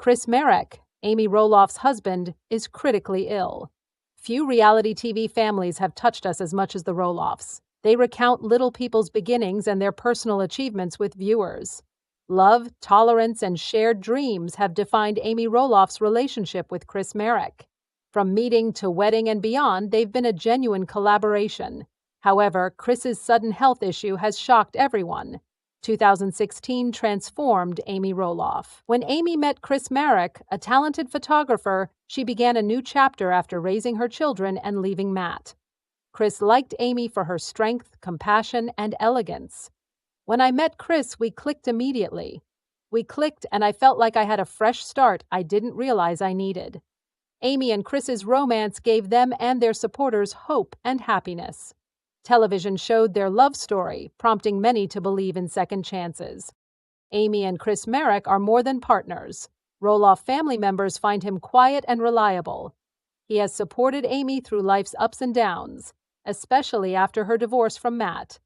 Chris Marek, Amy Roloff's husband, is critically ill. Few reality TV families have touched us as much as the Roloffs. They recount little people's beginnings and their personal achievements with viewers. Love, tolerance, and shared dreams have defined Amy Roloff's relationship with Chris Marek. From meeting to wedding and beyond, they've been a genuine collaboration. However, Chris's sudden health issue has shocked everyone. 2016 transformed Amy Roloff. When Amy met Chris Marek, a talented photographer, she began a new chapter after raising her children and leaving Matt. Chris liked Amy for her strength, compassion, and elegance. When I met Chris, we clicked immediately. We clicked, and I felt like I had a fresh start I didn't realize I needed. Amy and Chris's romance gave them and their supporters hope and happiness. Television showed their love story, prompting many to believe in second chances. Amy and Chris Marek are more than partners. Roloff family members find him quiet and reliable. He has supported Amy through life's ups and downs, especially after her divorce from Matt.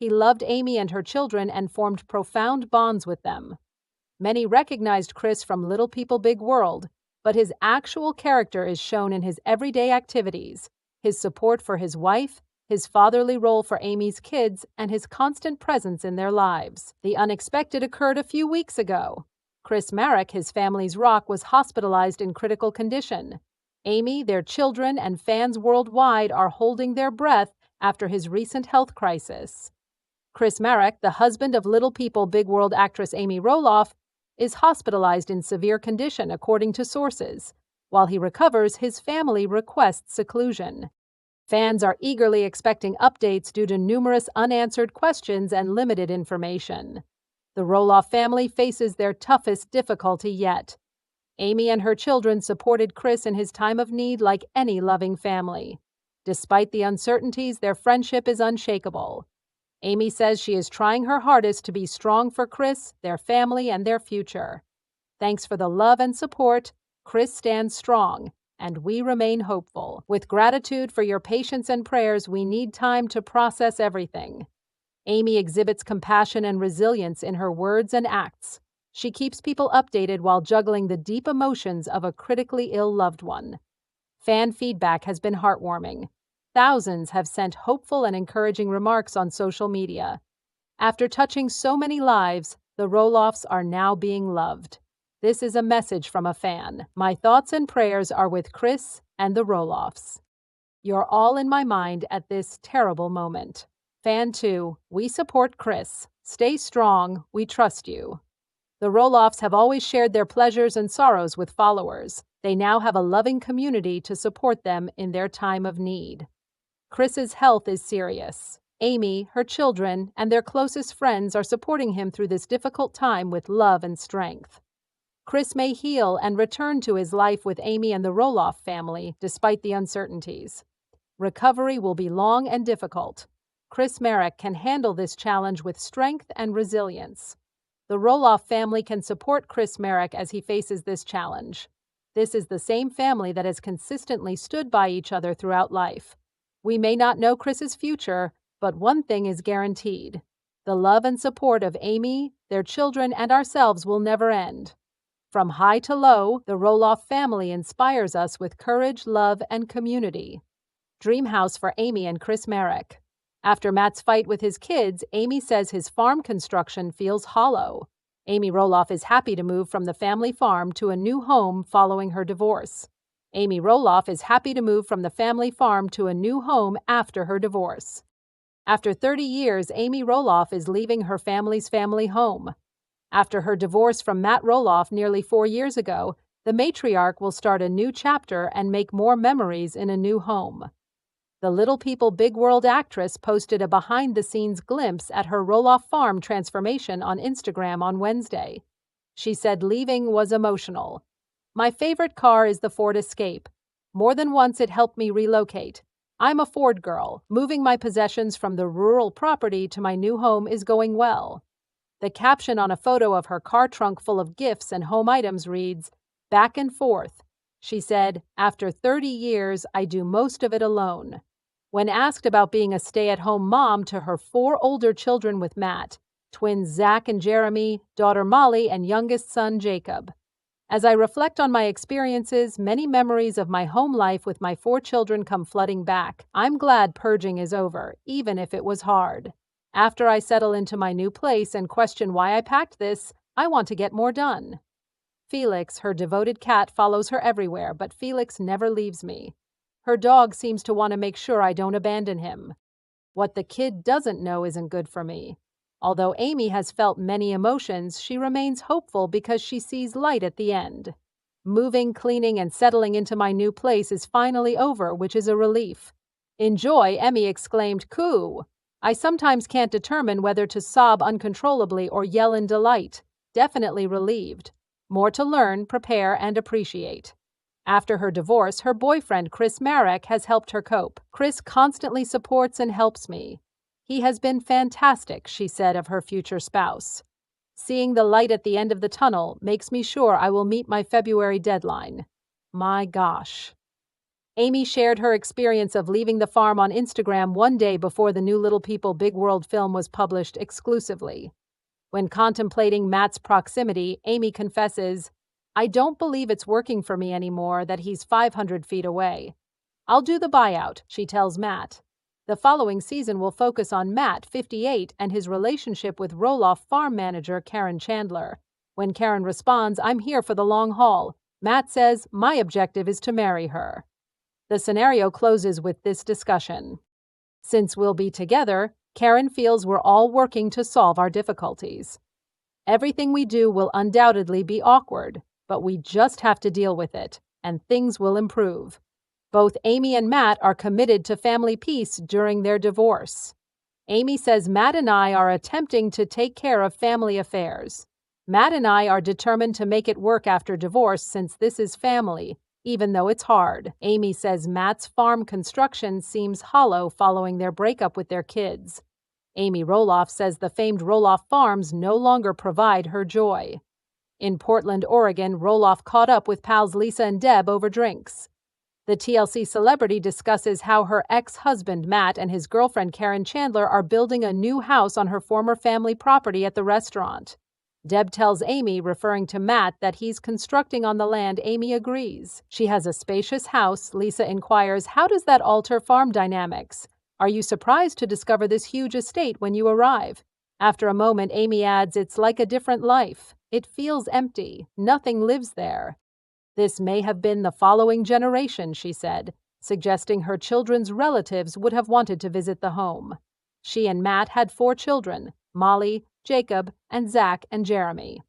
He loved Amy and her children and formed profound bonds with them. Many recognized Chris from Little People Big World, but his actual character is shown in his everyday activities, his support for his wife, his fatherly role for Amy's kids, and his constant presence in their lives. The unexpected occurred a few weeks ago. Chris Marek, his family's rock, was hospitalized in critical condition. Amy, their children, and fans worldwide are holding their breath after his recent health crisis. Chris Marek, the husband of Little People Big World actress Amy Roloff, is hospitalized in severe condition, according to sources. While he recovers, his family requests seclusion. Fans are eagerly expecting updates due to numerous unanswered questions and limited information. The Roloff family faces their toughest difficulty yet. Amy and her children supported Chris in his time of need like any loving family. Despite the uncertainties, their friendship is unshakable. Amy says she is trying her hardest to be strong for Chris, their family, and their future. Thanks for the love and support. Chris stands strong, and we remain hopeful. With gratitude for your patience and prayers, we need time to process everything. Amy exhibits compassion and resilience in her words and acts. She keeps people updated while juggling the deep emotions of a critically ill loved one. Fan feedback has been heartwarming. Thousands have sent hopeful and encouraging remarks on social media. After touching so many lives, the Roloffs are now being loved. This is a message from a fan. My thoughts and prayers are with Chris and the Roloffs. You're all in my mind at this terrible moment. Fan 2, we support Chris. Stay strong, we trust you. The Roloffs have always shared their pleasures and sorrows with followers. They now have a loving community to support them in their time of need. Chris's health is serious. Amy, her children, and their closest friends are supporting him through this difficult time with love and strength. Chris may heal and return to his life with Amy and the Roloff family, despite the uncertainties. Recovery will be long and difficult. Chris Marek can handle this challenge with strength and resilience. The Roloff family can support Chris Marek as he faces this challenge. This is the same family that has consistently stood by each other throughout life. We may not know Chris's future, but one thing is guaranteed. The love and support of Amy, their children, and ourselves will never end. From high to low, the Roloff family inspires us with courage, love, and community. Dream house for Amy and Chris Marek. After Matt's fight with his kids, Amy says his farm construction feels hollow. Amy Roloff is happy to move from the family farm to a new home following her divorce. Amy Roloff is happy to move from the family farm to a new home after her divorce. After 30 years, Amy Roloff is leaving her family's family home. After her divorce from Matt Roloff nearly 4 years ago, the matriarch will start a new chapter and make more memories in a new home. The Little People Big World actress posted a behind-the-scenes glimpse at her Roloff farm transformation on Instagram on Wednesday. She said leaving was emotional. My favorite car is the Ford Escape. More than once it helped me relocate. I'm a Ford girl. Moving my possessions from the rural property to my new home is going well. The caption on a photo of her car trunk full of gifts and home items reads, "Back and forth." She said, "After 30 years, I do most of it alone." When asked about being a stay-at-home mom to her 4 older children with Matt, twins Zach and Jeremy, daughter Molly, and youngest son Jacob, As I reflect on my experiences, many memories of my home life with my 4 children come flooding back. I'm glad purging is over, even if it was hard. After I settle into my new place and question why I packed this, I want to get more done. Felix, her devoted cat, follows her everywhere, but Felix never leaves me. Her dog seems to want to make sure I don't abandon him. What the kid doesn't know isn't good for me. Although Amy has felt many emotions, she remains hopeful because she sees light at the end. Moving, cleaning, and settling into my new place is finally over, which is a relief. In joy, Emmy exclaimed, "Coo!" I sometimes can't determine whether to sob uncontrollably or yell in delight. Definitely relieved. More to learn, prepare, and appreciate. After her divorce, her boyfriend, Marek, has helped her cope. Chris constantly supports and helps me. He has been fantastic, she said of her future spouse. Seeing the light at the end of the tunnel makes me sure I will meet my February deadline. My gosh. Amy shared her experience of leaving the farm on Instagram one day before the new Little People Big World film was published exclusively. When contemplating Matt's proximity, Amy confesses, "I don't believe it's working for me anymore that he's 500 feet away. I'll do the buyout," she tells Matt. The following season will focus on Matt, 58, and his relationship with Roloff farm manager Karen Chandler. When Karen responds, "I'm here for the long haul," Matt says, "My objective is to marry her." The scenario closes with this discussion. "Since we'll be together, Karen feels we're all working to solve our difficulties. Everything we do will undoubtedly be awkward, but we just have to deal with it, and things will improve." Both Amy and Matt are committed to family peace during their divorce. Amy says Matt and I are attempting to take care of family affairs. Matt and I are determined to make it work after divorce since this is family, even though it's hard. Amy says Matt's farm construction seems hollow following their breakup with their kids. Amy Roloff says the famed Roloff Farms no longer provide her joy. In Portland, Oregon, Roloff caught up with pals Lisa and Deb over drinks. The TLC celebrity discusses how her ex-husband Matt and his girlfriend Karen Chandler are building a new house on her former family property at the restaurant. Deb tells Amy, referring to Matt, that he's constructing on the land. Amy agrees. She has a spacious house. Lisa inquires, "How does that alter farm dynamics? Are you surprised to discover this huge estate when you arrive?" After a moment, Amy adds, "It's like a different life. It feels empty. Nothing lives there." "This may have been the following generation," she said, suggesting her children's relatives would have wanted to visit the home. She and Matt had 4 children, Molly, Jacob, and Zach and Jeremy.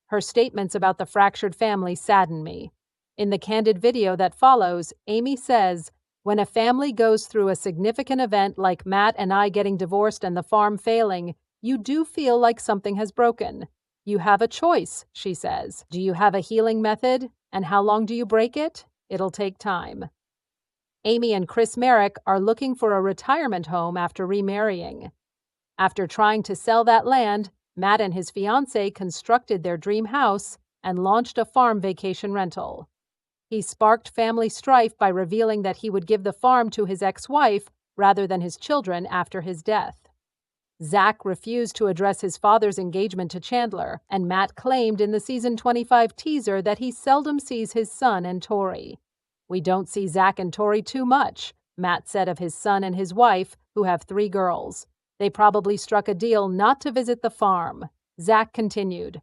Her statements about the fractured family sadden me. In the candid video that follows, Amy says, "When a family goes through a significant event like Matt and I getting divorced and the farm failing, you do feel like something has broken. You have a choice," she says. "Do you have a healing method? And how long do you break it? It'll take time." Amy and Marek are looking for a retirement home after remarrying. After trying to sell that land, Matt and his fiancée constructed their dream house and launched a farm vacation rental. He sparked family strife by revealing that he would give the farm to his ex-wife rather than his children after his death. Zach refused to address his father's engagement to Chandler, and Matt claimed in the season 25 teaser that he seldom sees his son and Tori. "We don't see Zach and Tori too much," Matt said of his son and his wife, who have 3 girls. "They probably struck a deal not to visit the farm." Zach continued,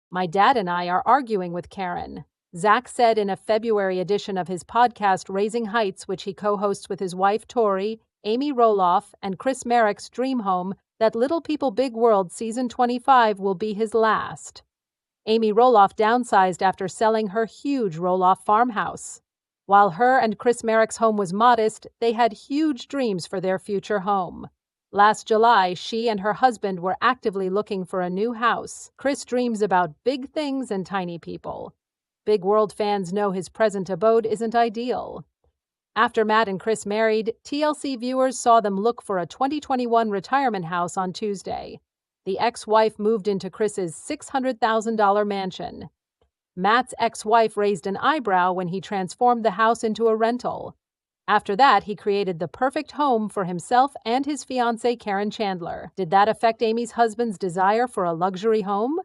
"My dad and I are arguing with Karen." Zach said in a February edition of his podcast Raising Heights, which he co-hosts with his wife Tori, Amy Roloff, and Marek's dream home, that Little People Big World season 25 will be his last. Amy Roloff downsized after selling her huge Roloff farmhouse. While her and Marek's home was modest, they had huge dreams for their future home. Last July, she and her husband were actively looking for a new house. Chris dreams about big things and tiny people. Big World fans know his present abode isn't ideal. After Matt and Chris married, TLC viewers saw them look for a 2021 retirement house on Tuesday. The ex-wife moved into Chris's $600,000 mansion. Matt's ex-wife raised an eyebrow when he transformed the house into a rental. After that, he created the perfect home for himself and his fiancée Karen Chandler. Did that affect Amy's husband's desire for a luxury home?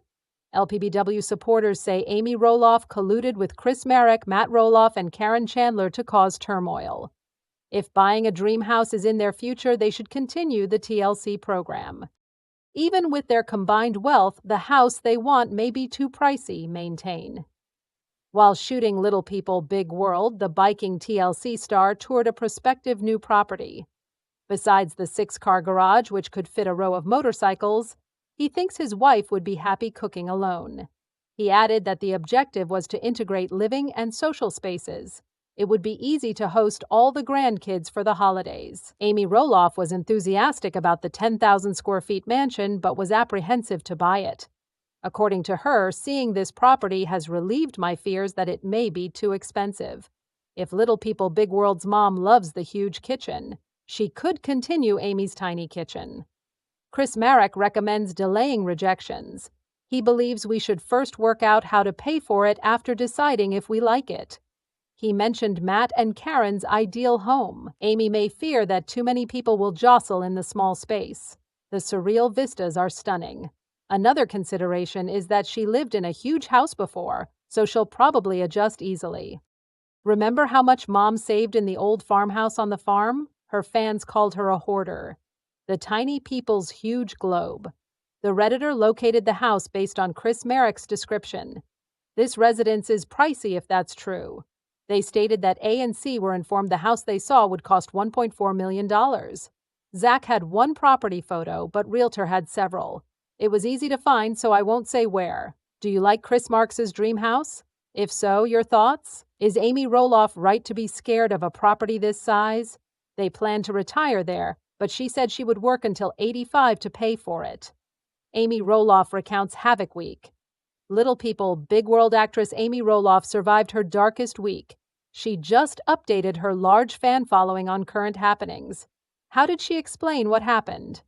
LPBW supporters say Amy Roloff colluded with Chris Marek, Matt Roloff, and Karen Chandler to cause turmoil. If buying a dream house is in their future, they should continue the TLC program. Even with their combined wealth, the house they want may be too pricey, maintain. While shooting Little People, Big World, the biking TLC star toured a prospective new property. Besides the 6-car garage, which could fit a row of motorcycles, he thinks his wife would be happy cooking alone. He added that the objective was to integrate living and social spaces. It would be easy to host all the grandkids for the holidays. Amy Roloff was enthusiastic about the 10,000 square feet mansion but was apprehensive to buy it. According to her, seeing this property has relieved my fears that it may be too expensive. If Little People Big World's mom loves the huge kitchen, she could continue Amy's tiny kitchen. Chris Marek recommends delaying rejections. He believes we should first work out how to pay for it after deciding if we like it. He mentioned Matt and Karen's ideal home. Amy may fear that too many people will jostle in the small space. The surreal vistas are stunning. Another consideration is that she lived in a huge house before, so she'll probably adjust easily. Remember how much Mom saved in the old farmhouse on the farm? Her fans called her a hoarder. The tiny people's huge globe. The Redditor located the house based on Chris Marek's description. This residence is pricey if that's true. They stated that A&C were informed the house they saw would cost $1.4 million. Zach had one property photo, but Realtor had several. It was easy to find, so I won't say where. Do you like Chris Marks's dream house? If so, your thoughts? Is Amy Roloff right to be scared of a property this size? They plan to retire there, but she said she would work until 85 to pay for it. Amy Roloff recounts Havoc Week. Little People, Big World actress Amy Roloff survived her darkest week. She just updated her large fan following on current happenings. How did she explain what happened?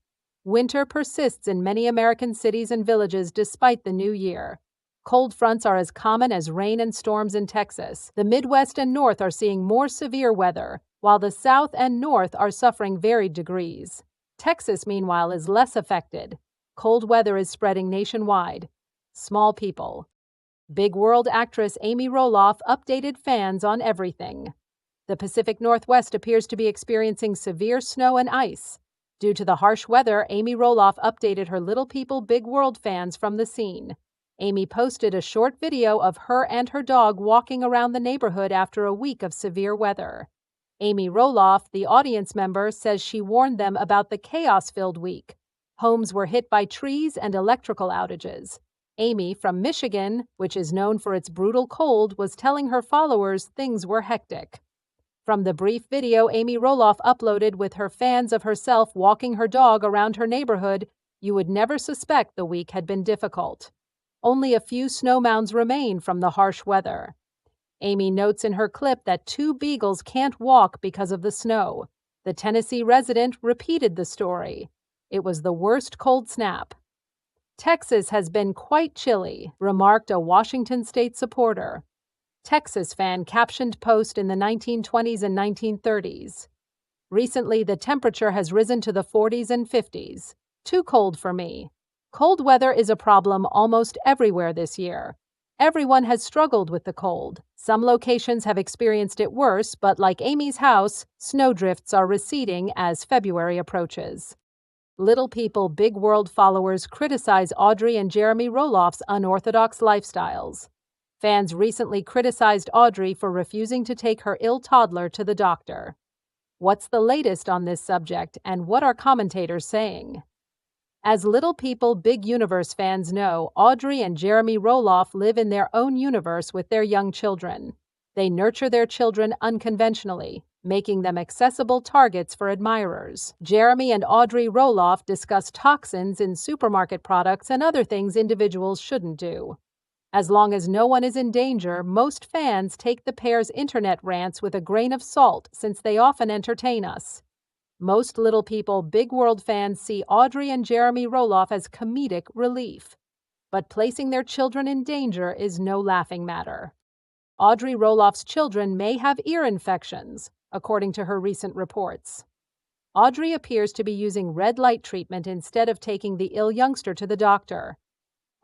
Winter persists in many American cities and villages despite the new year. Cold fronts are as common as rain and storms in Texas. The Midwest and North are seeing more severe weather, while the South and North are suffering varied degrees. Texas, meanwhile, is less affected. Cold weather is spreading nationwide. Small People. Big World actress Amy Roloff updated fans on everything. The Pacific Northwest appears to be experiencing severe snow and ice. Due to the harsh weather, Amy Roloff updated her Little People Big World fans from the scene. Amy posted a short video of her and her dog walking around the neighborhood after a week of severe weather. Amy Roloff, the audience member, says she warned them about the chaos-filled week. Homes were hit by trees and electrical outages. Amy, from Michigan, which is known for its brutal cold, was telling her followers things were hectic. From the brief video Amy Roloff uploaded with her fans of herself walking her dog around her neighborhood, you would never suspect the week had been difficult. Only a few snow mounds remain from the harsh weather. Amy notes in her clip that 2 beagles can't walk because of the snow. The Tennessee resident repeated the story. It was the worst cold snap. Texas has been quite chilly, remarked a Washington state supporter. Texas fan captioned post in the 1920s and 1930s. Recently, the temperature has risen to the 40s and 50s. Too cold for me. Cold weather is a problem almost everywhere this year. Everyone has struggled with the cold. Some locations have experienced it worse, but like Amy's house, snowdrifts are receding as February approaches. Little People Big World followers criticize Audrey and Jeremy Roloff's unorthodox lifestyles. Fans recently criticized Audrey for refusing to take her ill toddler to the doctor. What's the latest on this subject, and what are commentators saying? As Little People Big Universe fans know, Audrey and Jeremy Roloff live in their own universe with their young children. They nurture their children unconventionally, making them accessible targets for admirers. Jeremy and Audrey Roloff discuss toxins in supermarket products and other things individuals shouldn't do. As long as no one is in danger, most fans take the pair's internet rants with a grain of salt since they often entertain us. Most Little People Big World fans see Audrey and Jeremy Roloff as comedic relief. But placing their children in danger is no laughing matter. Audrey Roloff's children may have ear infections, according to her recent reports. Audrey appears to be using red light treatment instead of taking the ill youngster to the doctor.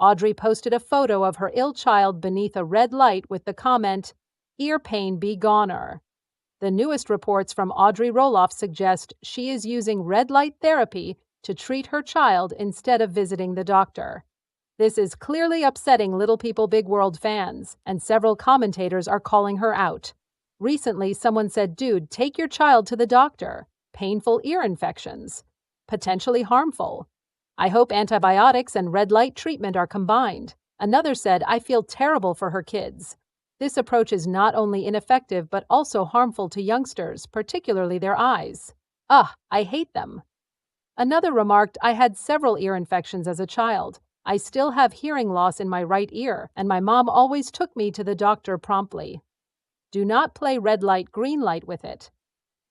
Audrey posted a photo of her ill child beneath a red light with the comment, "Ear pain be goner." The newest reports from Audrey Roloff suggest she is using red light therapy to treat her child instead of visiting the doctor. This is clearly upsetting Little People Big World fans, and several commentators are calling her out. Recently, someone said, "Dude, take your child to the doctor. Painful ear infections. Potentially harmful. I hope antibiotics and red light treatment are combined." Another said, "I feel terrible for her kids. This approach is not only ineffective but also harmful to youngsters, particularly their eyes. Ugh, I hate them." Another remarked, "I had several ear infections as a child. I still have hearing loss in my right ear, and my mom always took me to the doctor promptly. Do not play red light, green light with it."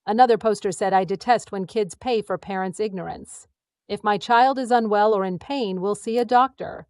Another poster said, "I detest when kids pay for parents' ignorance. If my child is unwell or in pain, we'll see a doctor.